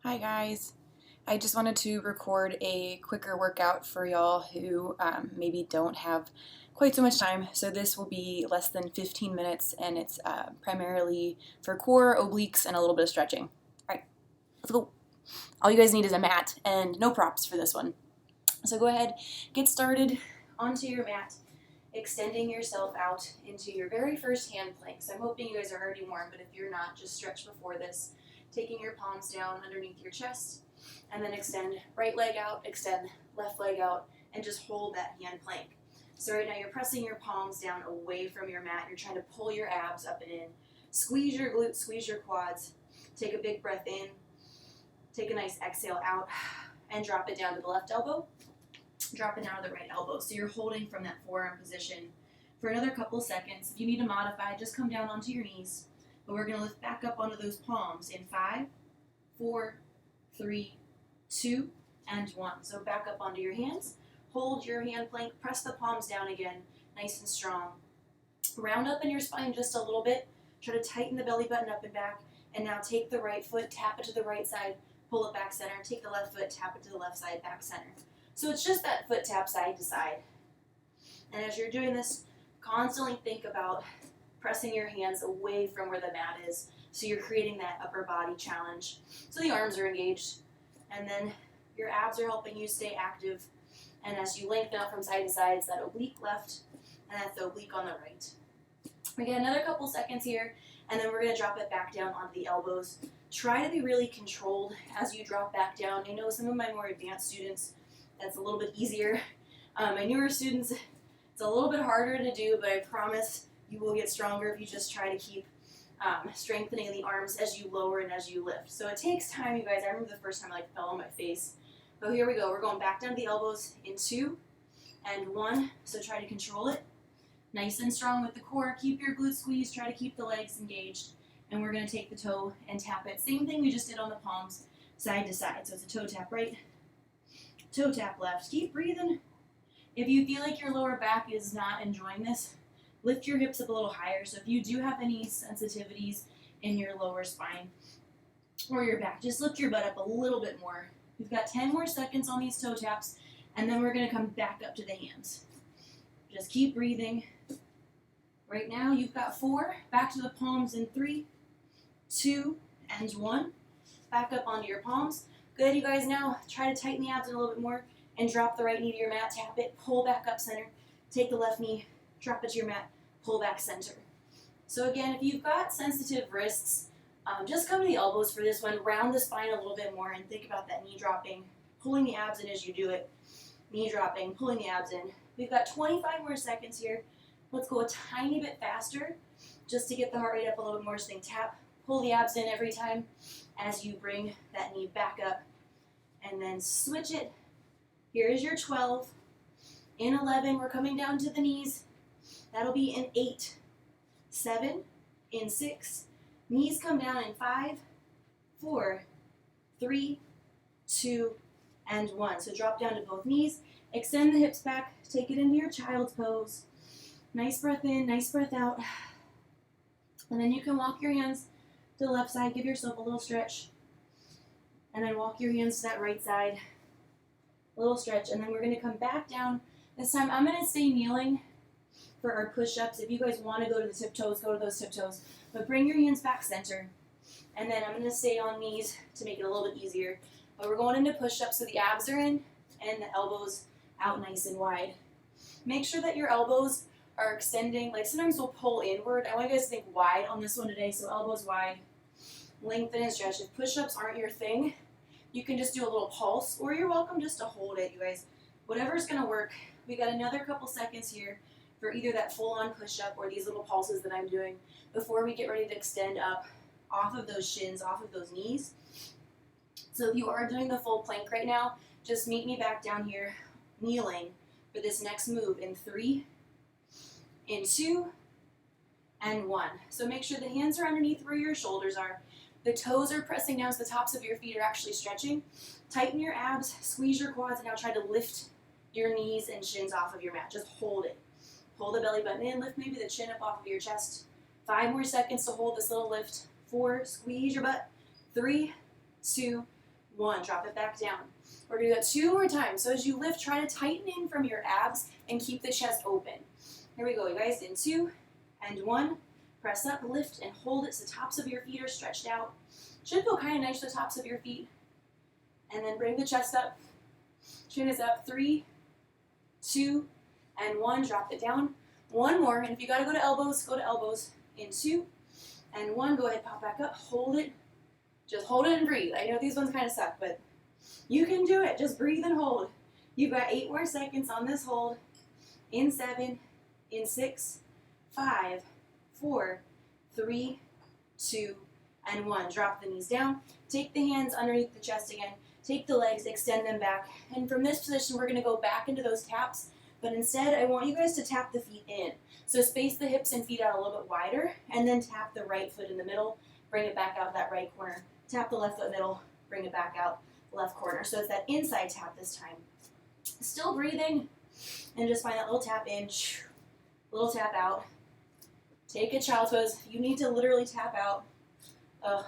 Hi guys. I just wanted to record a quicker workout for y'all who maybe don't have quite so much time. So this will be less than 15 minutes and it's primarily for core, obliques, and a little bit of stretching. All right, let's go. All you guys need is a mat and no props for this one. So go ahead, get started onto your mat, extending yourself out into your very first hand plank. So I'm hoping you guys are already warm, but if you're not, just stretch before this. Taking your palms down underneath your chest, and then extend right leg out, extend left leg out, and just hold that hand plank. So right now you're pressing your palms down away from your mat. You're trying to pull your abs up and in. Squeeze your glutes, squeeze your quads. Take a big breath in. Take a nice exhale out, and drop it down to the left elbow. Drop it down to the right elbow. So you're holding from that forearm position for another couple seconds. If you need to modify, just come down onto your knees. But we're going to lift back up onto those palms in 5, 4, 3, 2, and 1. So back up onto your hands. Hold your hand plank. Press the palms down again, nice and strong. Round up in your spine just a little bit. Try to tighten the belly button up and back. And now take the right foot, tap it to the right side, pull it back center. Take the left foot, tap it to the left side, back center. So it's just that foot tap side to side. And as you're doing this, constantly think about pressing your hands away from where the mat is, so you're creating that upper body challenge. So the arms are engaged, and then your abs are helping you stay active. And as you lengthen out from side to side, it's that oblique left, and that's the oblique on the right. We get another couple seconds here, and then we're going to drop it back down onto the elbows. Try to be really controlled as you drop back down. I know some of my more advanced students, that's a little bit easier. My newer students, it's a little bit harder to do, but I promise you will get stronger if you just try to keep strengthening the arms as you lower and as you lift. So it takes time, you guys. I remember the first time I fell on my face. But here we go. We're going back down to the elbows in 2 and 1. So try to control it. Nice and strong with the core. Keep your glutes squeezed. Try to keep the legs engaged. And we're going to take the toe and tap it. Same thing we just did on the palms, side to side. So it's a toe tap right, toe tap left. Keep breathing. If you feel like your lower back is not enjoying this, lift your hips up a little higher. So if you do have any sensitivities in your lower spine or your back, just lift your butt up a little bit more. We've got 10 more seconds on these toe taps, and then we're going to come back up to the hands. Just keep breathing. Right now you've got 4. Back to the palms in 3, 2, and 1. Back up onto your palms. Good, you guys. Now try to tighten the abs in a little bit more and drop the right knee to your mat. Tap it, pull back up center. Take the left knee, drop it to your mat, pull back center. So again, if you've got sensitive wrists, just come to the elbows for this one. Round the spine a little bit more and think about that knee dropping, pulling the abs in as you do it. Knee dropping, pulling the abs in. We've got 25 more seconds here. Let's go a tiny bit faster just to get the heart rate up a little bit more. So think tap, pull the abs in every time as you bring that knee back up. And then switch it. Here is your 12. In 11, we're coming down to the knees. That'll be in 8, 7, in 6. Knees come down in 5, 4, 3, 2, and 1. So drop down to both knees. Extend the hips back. Take it into your child's pose. Nice breath in, nice breath out. And then you can walk your hands to the left side. Give yourself a little stretch. And then walk your hands to that right side. A little stretch. And then we're going to come back down. This time I'm going to stay kneeling for our push-ups. If you guys want to go to the tiptoes, go to those tiptoes. But bring your hands back center. And then I'm going to stay on knees to make it a little bit easier. But we're going into push-ups so the abs are in and the elbows out nice and wide. Make sure that your elbows are extending. Like sometimes we'll pull inward. I want you guys to think wide on this one today. So elbows wide. Lengthen and stretch. If push-ups aren't your thing, you can just do a little pulse, or you're welcome just to hold it, you guys. Whatever's going to work. We got another couple seconds here for either that full-on push-up or these little pulses that I'm doing before we get ready to extend up off of those shins, off of those knees. So if you are doing the full plank right now, just meet me back down here, kneeling for this next move in 3, in 2, and 1. So make sure the hands are underneath where your shoulders are. The toes are pressing down so the tops of your feet are actually stretching. Tighten your abs, squeeze your quads, and now try to lift your knees and shins off of your mat. Just hold it. Pull the belly button in, lift maybe the chin up off of your chest. 5 more seconds to hold this little lift. 4, squeeze your butt. 3, 2, 1, drop it back down. We're going to do that 2 more times. So as you lift, try to tighten in from your abs and keep the chest open. Here we go, you guys, in 2 and 1. Press up, lift, and hold it so the tops of your feet are stretched out. Should feel kind of nice to the tops of your feet. And then bring the chest up. Chin is up. 3, 2, and 1. Drop it down. 1 more. And if you got to go to elbows, go to elbows. In 2 and 1. Go ahead, pop back up. Hold it. Just hold it and breathe. I know these ones kind of suck, but you can do it. Just breathe and hold. You've got 8 more seconds on this hold. In 7, in 6, 5, 4, 3, 2, and 1. Drop the knees down. Take the hands underneath the chest again. Take the legs, extend them back. And from this position, we're going to go back into those taps. But instead, I want you guys to tap the feet in. So space the hips and feet out a little bit wider, and then tap the right foot in the middle. Bring it back out that right corner. Tap the left foot middle. Bring it back out left corner. So it's that inside tap this time. Still breathing. And just find that little tap in, little tap out. Take a child's pose. You need to literally tap out. Oh,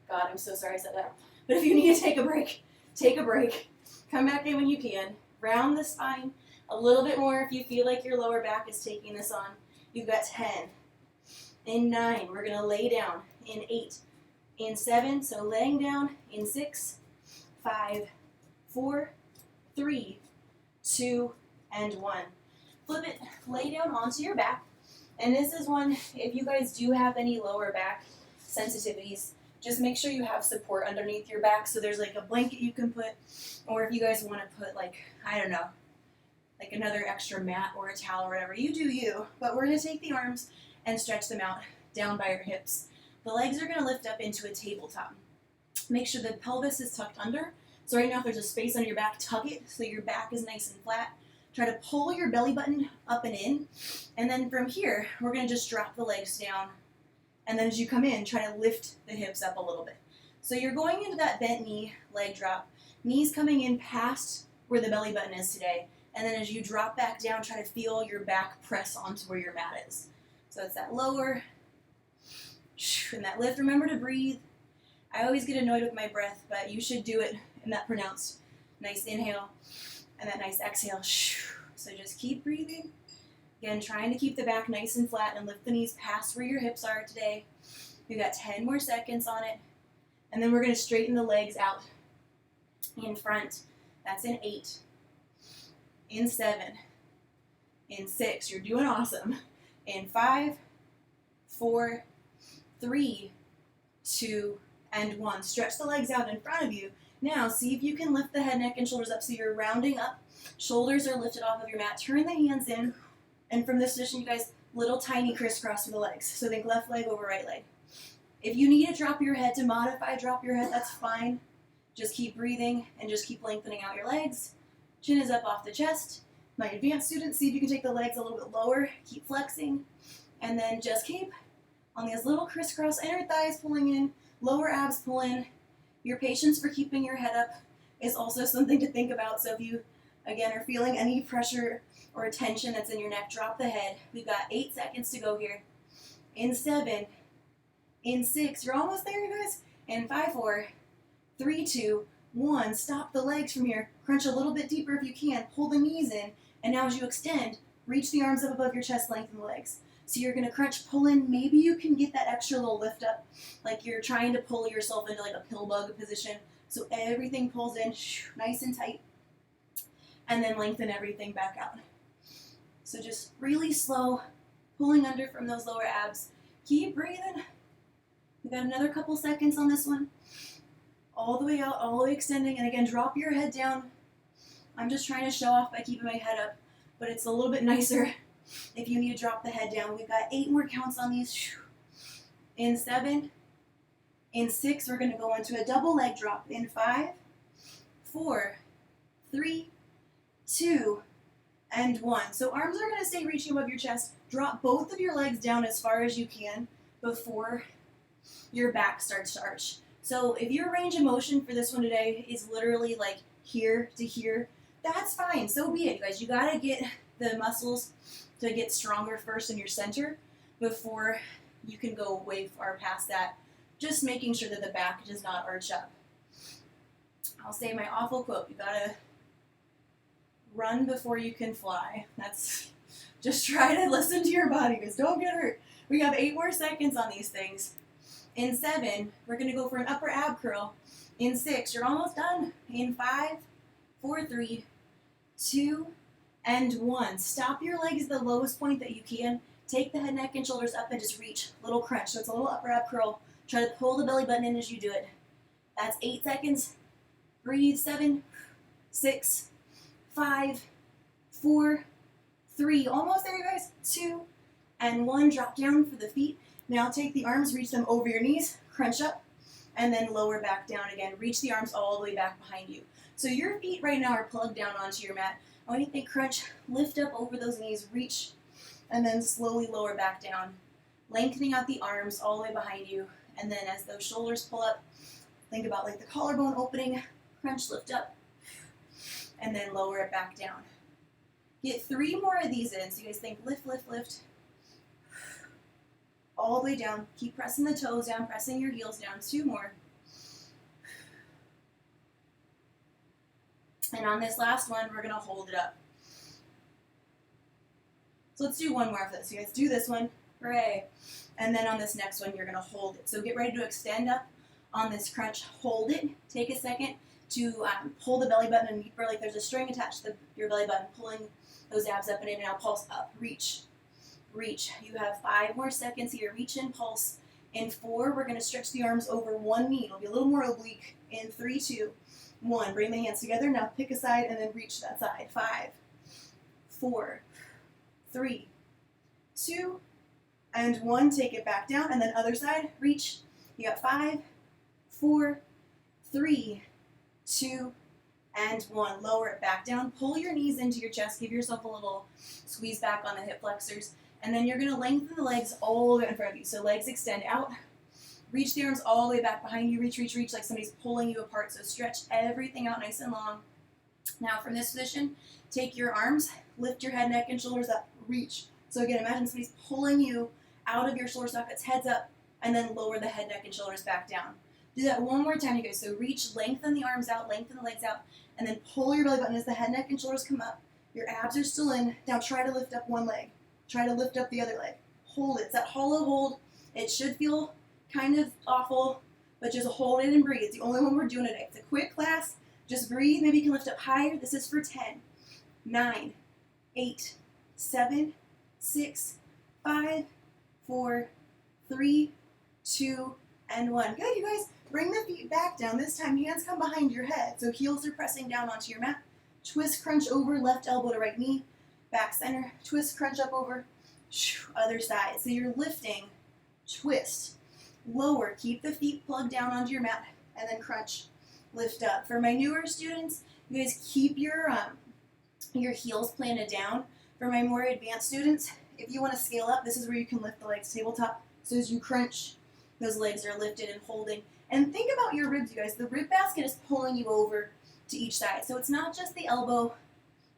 God, I'm so sorry I said that. But if you need to take a break, take a break. Come back in when you can. Round the spine a little bit more if you feel like your lower back is taking this on. You've got 10. In 9, we're going to lay down. In 8. In 7, so laying down. In 6, 5, 4, 3, 2, and 1. Flip it, lay down onto your back. And this is one, if you guys do have any lower back sensitivities, just make sure you have support underneath your back. So there's like a blanket you can put, or if you guys want to put like, I don't know, like another extra mat or a towel or whatever, you do you. But we're going to take the arms and stretch them out down by your hips. The legs are going to lift up into a tabletop. Make sure the pelvis is tucked under. So right now if there's a space on your back, tug it so your back is nice and flat. Try to pull your belly button up and in. And then from here, we're going to just drop the legs down. And then as you come in, try to lift the hips up a little bit. So you're going into that bent knee leg drop. Knees coming in past where the belly button is today. And then as you drop back down, try to feel your back press onto where your mat is. So it's that lower and that lift. Remember to breathe. I always get annoyed with my breath, but you should do it in that pronounced nice inhale and that nice exhale. So just keep breathing. Again, trying to keep the back nice and flat and lift the knees past where your hips are today. We've got 10 more seconds on it. And then we're going to straighten the legs out in front. That's in 8. In 7. In 6. You're doing awesome. In 5, 4, 3, 2, and 1. Stretch the legs out in front of you. Now, see if you can lift the head, neck, and shoulders up so you're rounding up. Shoulders are lifted off of your mat. Turn the hands in. And from this position, you guys, little tiny crisscross with the legs. So think left leg over right leg. If you need to drop your head to modify, drop your head, that's fine. Just keep breathing and just keep lengthening out your legs. Chin is up off the chest. My advanced students, see if you can take the legs a little bit lower. Keep flexing. And then just keep on these little crisscross inner thighs pulling in, lower abs pull in. Your patience for keeping your head up is also something to think about. So if you, again, are feeling any pressure or tension that's in your neck, drop the head. We've got 8 seconds to go here. In 7, in 6, you're almost there, you guys. In 5, 4, 3, 2, 1. Stop the legs from here. Crunch a little bit deeper if you can. Pull the knees in. And now as you extend, reach the arms up above your chest, lengthen the legs. So you're going to crunch, pull in. Maybe you can get that extra little lift up, like you're trying to pull yourself into like a pill bug position. So everything pulls in, nice and tight. And then lengthen everything back out. So just really slow, pulling under from those lower abs. Keep breathing. We got another couple seconds on this one. All the way out, all the way extending. And again, drop your head down. I'm just trying to show off by keeping my head up, but it's a little bit nicer if you need to drop the head down. We've got 8 more counts on these. In 7, in 6, we're going to go into a double leg drop. In 5, 4, 3, 2, and 1. So arms are going to stay reaching above your chest. Drop both of your legs down as far as you can before your back starts to arch. So if your range of motion for this one today is literally like here to here, that's fine. So be it, you guys. You got to get the muscles to get stronger first in your center before you can go way far past that. Just making sure that the back does not arch up. I'll say my awful quote, you gotta run before you can fly. That's, just try to listen to your body, because don't get hurt. We have 8 more seconds on these things. In 7, we're gonna go for an upper ab curl. In 6, you're almost done. In 5, 4, 3, 2, and 1. Stop your legs at the lowest point that you can. Take the head, neck, and shoulders up and just reach. Little crunch. So it's a little upper ab curl. Try to pull the belly button in as you do it. That's 8 seconds. Breathe. 7, 6, 5, 4, 3. Almost there, you guys. 2, and 1. Drop down for the feet. Now take the arms, reach them over your knees, crunch up, and then lower back down again. Reach the arms all the way back behind you. So your feet right now are plugged down onto your mat. I want you to think crunch, lift up over those knees, reach, and then slowly lower back down. Lengthening out the arms all the way behind you. And then as those shoulders pull up, think about like the collarbone opening, crunch, lift up, and then lower it back down. Get 3 more of these in. So you guys think lift, lift, lift. All the way down. Keep pressing the toes down, pressing your heels down. 2 more. And on this last one, we're going to hold it up. So let's do 1 more of this. You guys do this one. Hooray. And then on this next one, you're going to hold it. So get ready to extend up on this crunch. Hold it. Take a second to pull the belly button in deeper, like there's a string attached to your belly button, pulling those abs up and in. Now pulse up. Reach. Reach. You have 5 more seconds here. Reach in, pulse. In 4, we're going to stretch the arms over one knee. It'll be a little more oblique. In 3, 2, 1. Bring the hands together. Now pick a side and then reach that side. 5, 4, 3, 2, and 1. Take it back down. And then other side. Reach. You got 5, 4, 3, 2, and 1. Lower it back down. Pull your knees into your chest. Give yourself a little squeeze back on the hip flexors. And then you're going to lengthen the legs all the way in front of you. So legs extend out. Reach the arms all the way back behind you. Reach, reach, reach like somebody's pulling you apart. So stretch everything out nice and long. Now from this position, take your arms, lift your head, neck, and shoulders up. Reach. So again, imagine somebody's pulling you out of your shoulder sockets, heads up, and then lower the head, neck, and shoulders back down. Do that one more time, you guys. So reach, lengthen the arms out, lengthen the legs out, and then pull your belly button as the head, neck, and shoulders come up. Your abs are still in. Now try to lift up one leg. Try to lift up the other leg. Hold it. It's that hollow hold. It should feel kind of awful, but just hold it and breathe. It's the only one we're doing today. It's a quick class. Just breathe. Maybe you can lift up higher. This is for 10, 9, 8, 7, 6, 5, 4, 3, 2, and 1. Good, you guys. Bring the feet back down. This time, hands come behind your head. So heels are pressing down onto your mat. Twist, crunch over, left elbow to right knee. Back center. Twist, crunch up over. Other side. So you're lifting, twist, lower. Keep the feet plugged down onto your mat. And then crunch, lift up. For my newer students, you guys keep your heels planted down. For my more advanced students, if you want to scale up, this is where you can lift the legs tabletop. So as you crunch, those legs are lifted and holding. And think about your ribs, you guys. The rib basket is pulling you over to each side. So it's not just the elbow.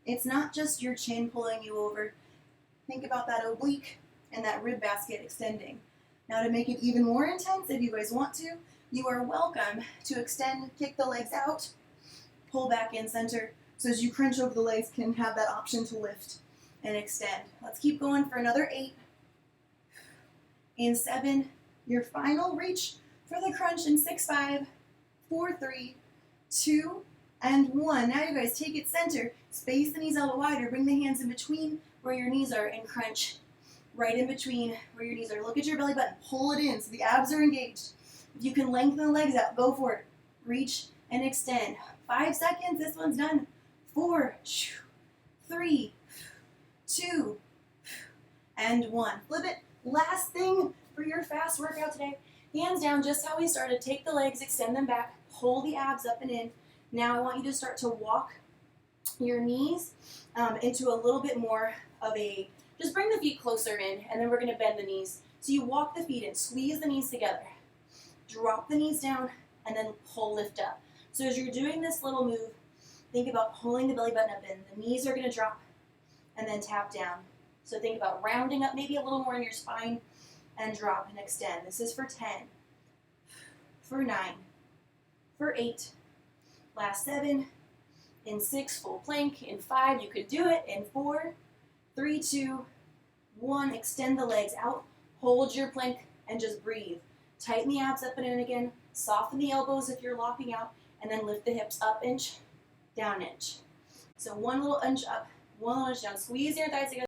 It's not just your chin pulling you over. Think about that oblique and that rib basket extending. Now to make it even more intense, if you guys want to, you are welcome to extend, kick the legs out, pull back in center. So as you crunch over the legs, can have that option to lift and extend. Let's keep going for another 8. In 7, your final reach for the crunch in 6, 5, 4, 3, 2, and 1. Now you guys take it center. Space the knees a little wider. Bring the hands in between where your knees are and crunch right in between where your knees are. Look at your belly button. Pull it in so the abs are engaged. If you can lengthen the legs out, go for it. Reach and extend. 5 seconds. This one's done. 4, 3, 2, and 1. Flip it. Last thing for your fast workout today. Hands down, just how we started. Take the legs, extend them back, pull the abs up and in. Now I want you to start to walk your knees into a little bit more of a, just bring the feet closer in, and then we're going to bend the knees. So you walk the feet in, squeeze the knees together, drop the knees down, and then pull, lift up. So as you're doing this little move, think about pulling the belly button up in. The knees are going to drop and then tap down. So think about rounding up maybe a little more in your spine and drop and extend. This is for 10, for 9, for 8. Last 7. In 6, full plank. In 5, you could do it. In 4, 3, 2, 1. Extend the legs out. Hold your plank and just breathe. Tighten the abs up and in again. Soften the elbows if you're locking out. And then lift the hips up inch, down inch. So one little inch up, one little inch down. Squeeze your thighs together.